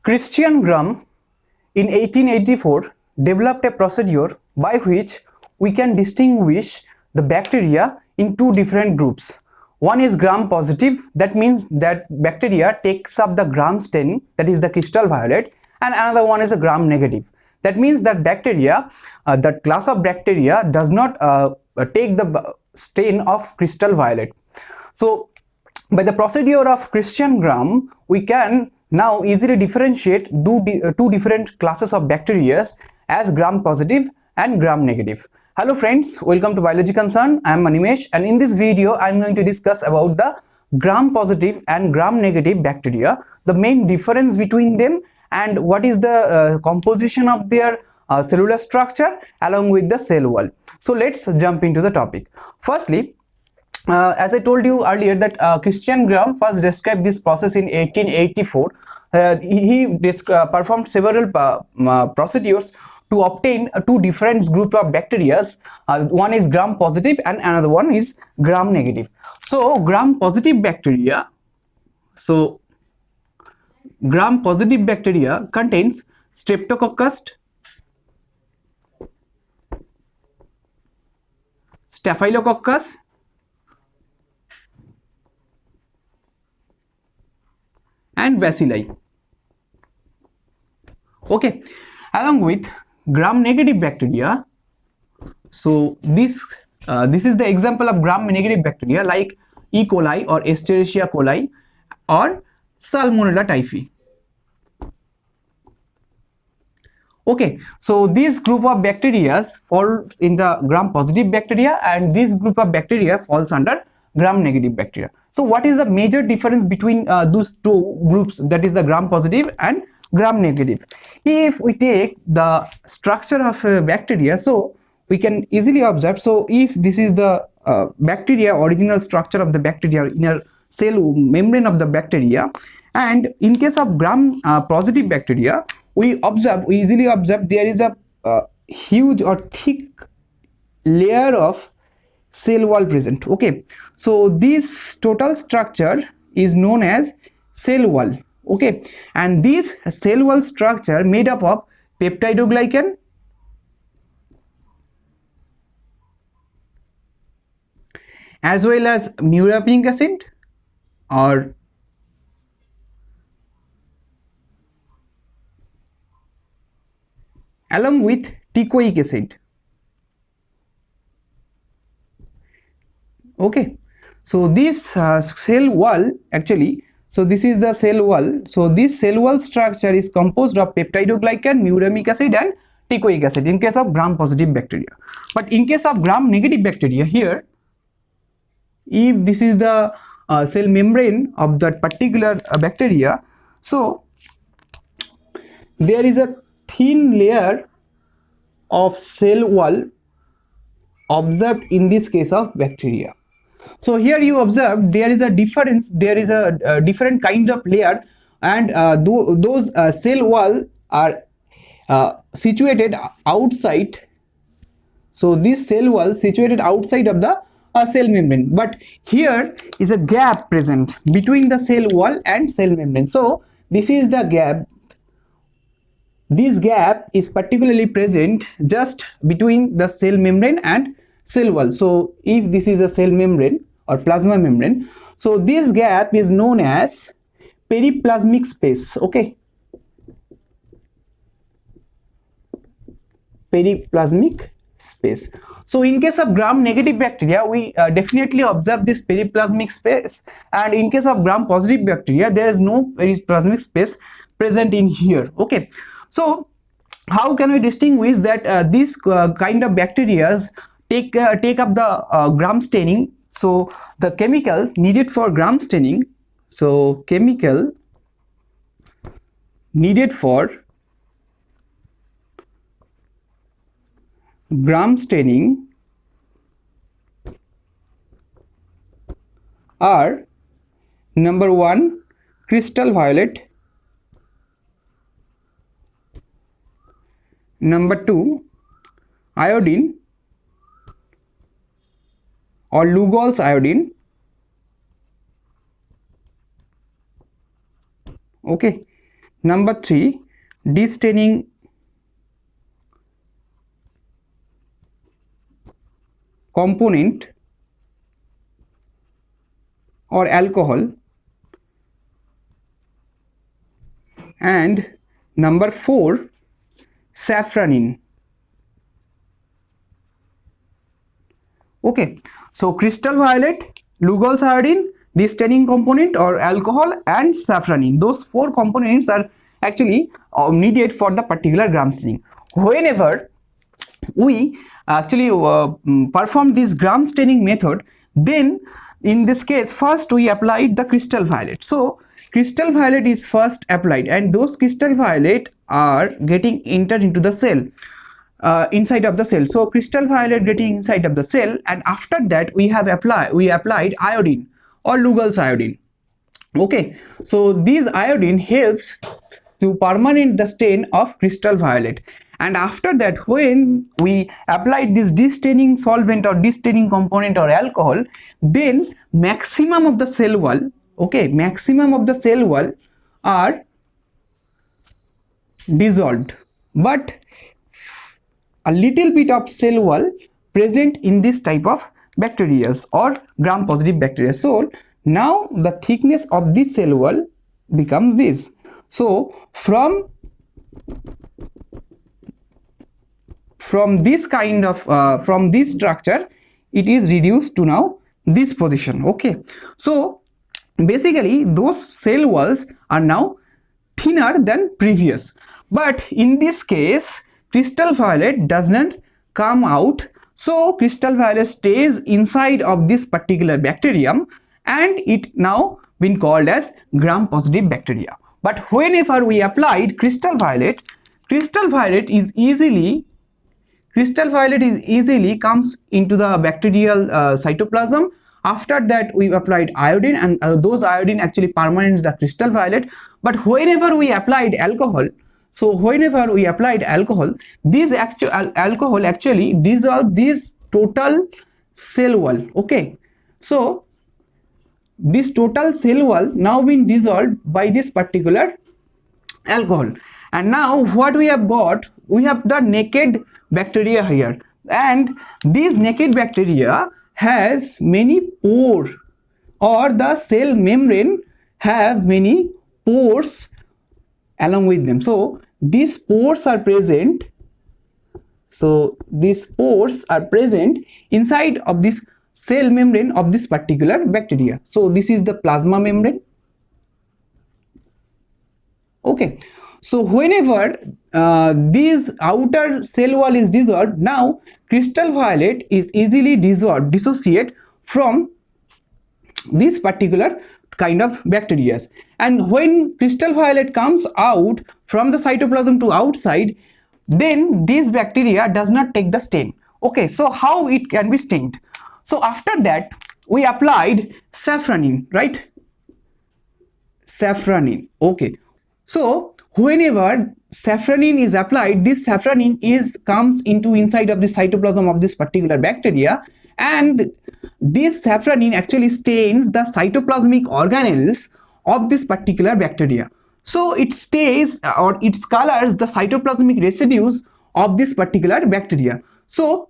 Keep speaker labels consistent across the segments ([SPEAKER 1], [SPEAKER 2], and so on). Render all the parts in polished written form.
[SPEAKER 1] Christian Gram in 1884 developed a procedure by which we can distinguish the bacteria in two different groups. One is gram positive, that means that bacteria takes up the gram stain, that is the crystal violet, and another one is a gram negative. That means that bacteria, that class of bacteria does not take the stain of crystal violet. So by the procedure of Christian Gram, we can now easily differentiate two different classes of bacteria as gram positive and gram negative. Hello friends, welcome to Biology Concern. I am Manimesh, and in this video I am going to discuss about the gram positive and gram negative bacteria, the main difference between them, and what is the composition of their cellular structure along with the cell wall. So let's jump into the topic. Firstly, as I told you earlier that Christian Gram first described this process in 1884. He performed several procedures to obtain two different groups of bacteria. One is gram positive and another one is gram negative. So gram positive bacteria contains Streptococcus, Staphylococcus, and bacilli. Okay, along with gram negative bacteria. So this is the example of gram negative bacteria like E. coli or Escherichia coli or Salmonella typhi. Okay, so this group of bacteria falls in the gram positive bacteria, and this group of bacteria falls under gram negative bacteria. So what is the major difference between those two groups, that is the gram positive and gram negative? If we take the structure of bacteria, so we can easily observe. So if this is the bacteria, original structure of the bacteria, inner cell membrane of the bacteria, and in case of gram positive bacteria, we easily observe there is a huge or thick layer of cell wall present. Okay, so this total structure is known as cell wall. Okay, and this cell wall structure made up of peptidoglycan, as well as muramic acid or along with teichoic acid. Okay, so this cell wall actually, so this is the cell wall. So this cell wall structure is composed of peptidoglycan, muramic acid and teichoic acid in case of gram positive bacteria. But in case of gram negative bacteria, here if this is the cell membrane of that particular bacteria, so there is a thin layer of cell wall observed in this case of bacteria. So here you observe there is a difference, there is a different kind of layer, and those cell wall are situated outside. So this cell wall situated outside of the cell membrane, but here is a gap present between the cell wall and cell membrane. So this is the gap. This gap is particularly present just between the cell membrane and cell wall. So if this is a cell membrane or plasma membrane, so this gap is known as periplasmic space. Okay, periplasmic space. So in case of gram negative bacteria, we definitely observe this periplasmic space, and in case of gram positive bacteria, there is no periplasmic space present in here. Okay, so how can we distinguish that this kind of bacteria take up the gram staining? So the chemical needed for gram staining, so chemical needed for gram staining are number 1 crystal violet, number 2 iodine or Lugol's iodine. Okay, number 3, destaining component or alcohol, and number 4, safranin. Okay, so crystal violet, Lugol's iodine, destaining component or alcohol, and safranin. Those 4 components are actually needed for the particular gram staining. Whenever we actually perform this gram staining method, then in this case first we applied the crystal violet. So crystal violet is first applied, and those crystal violet are getting entered into the cell, inside of the cell. So crystal violet getting inside of the cell, and after that we applied iodine or Lugol's iodine. Okay, so this iodine helps to permanent the stain of crystal violet, and after that when we applied this destaining solvent or destaining component or alcohol, then maximum of the cell wall, okay, maximum of the cell wall are dissolved, but a little bit of cell wall present in this type of bacteria or gram positive bacteria. So now the thickness of this cell wall becomes this. So from this kind of from this structure, it is reduced to now this position. Okay, so basically those cell walls are now thinner than previous, but in this case crystal violet does not come out. So crystal violet stays inside of this particular bacterium, and it now been called as gram positive bacteria. But whenever we applied crystal violet is easily comes into the bacterial cytoplasm. After that we applied iodine, and those iodine actually permanents the crystal violet. But whenever we applied alcohol, this actual alcohol actually dissolve this total cell wall. Okay, so this total cell wall now been dissolved by this particular alcohol, and now what we have got, we have the naked bacteria here, and this naked bacteria has many pores, or the cell membrane have many pores along with them. So these pores are present, inside of this cell membrane of this particular bacteria. So this is the plasma membrane. Okay, so whenever this outer cell wall is dissolved, now crystal violet is easily dissociate from this particular kind of bacteria, and when crystal violet comes out from the cytoplasm to outside, then this bacteria does not take the stain. Okay, so how it can be stained? So after that we applied safranin, right? Safranin. Okay, so whenever safranin is applied, this safranin comes into inside of the cytoplasm of this particular bacteria, and this safranin actually stains the cytoplasmic organelles of this particular bacteria. So it stays or it colors the cytoplasmic residues of this particular bacteria. So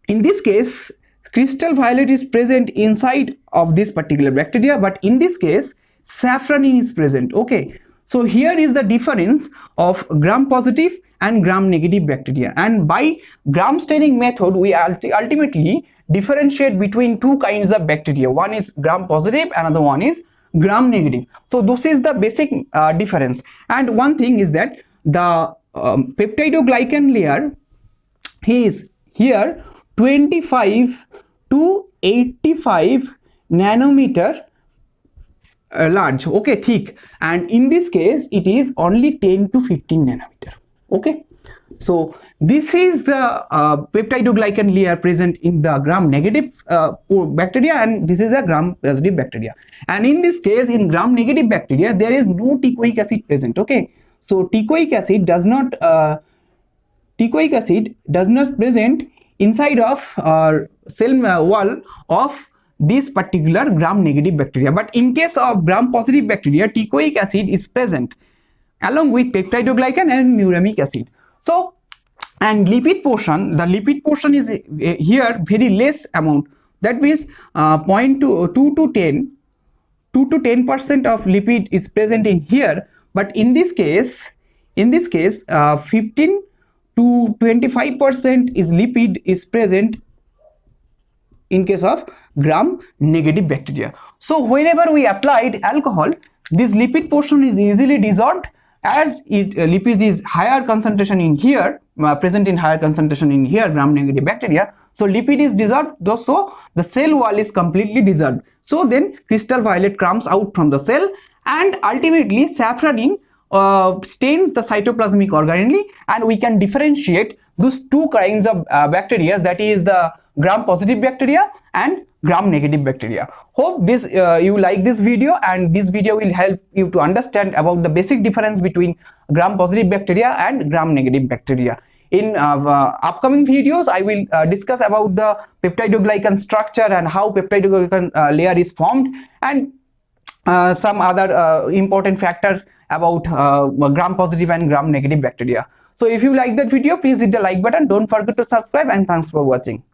[SPEAKER 1] in this case crystal violet is present inside of this particular bacteria, but in this case safranin is present. Okay, so here is the difference of gram positive and gram negative bacteria, and by gram staining method we ultimately differentiate between two kinds of bacteria. One is gram positive, another one is gram negative. So this is the basic difference. And one thing is that the peptidoglycan layer is here 25 to 85 nanometer large, okay, thick, and in this case it is only 10 to 15 nanometer. Okay, so this is the peptidoglycan layer present in the gram negative bacteria, and this is the gram positive bacteria. And in this case, in gram negative bacteria there is no teichoic acid present. Okay, so teichoic acid does not present inside of cell wall of this particular gram negative bacteria. But in case of gram positive bacteria, teichoic acid is present along with peptidoglycan and muramic acid. So, and lipid portion, the lipid portion is here very less amount, that means 0.2 to 10 2 to 10% of lipid is present in here, but in this case 15 to 25% is lipid is present in case of gram negative bacteria. So whenever we applied alcohol, this lipid portion is easily dissolved, as it lipid is higher concentration in here, present in higher concentration in here gram negative bacteria, so lipid is dissolved, so the cell wall is completely dissolved. So then crystal violet comes out from the cell, and ultimately safranin stains the cytoplasmic organelle, and we can differentiate those two kinds of bacteria, that is the gram positive bacteria and gram negative bacteria. Hope this you like this video, and this video will help you to understand about the basic difference between gram positive bacteria and gram negative bacteria. In upcoming videos, I will discuss about the peptidoglycan structure and how peptidoglycan layer is formed, and some other important factors about gram positive and gram negative bacteria. So if you like that video, please hit the like button, don't forget to subscribe, and thanks for watching.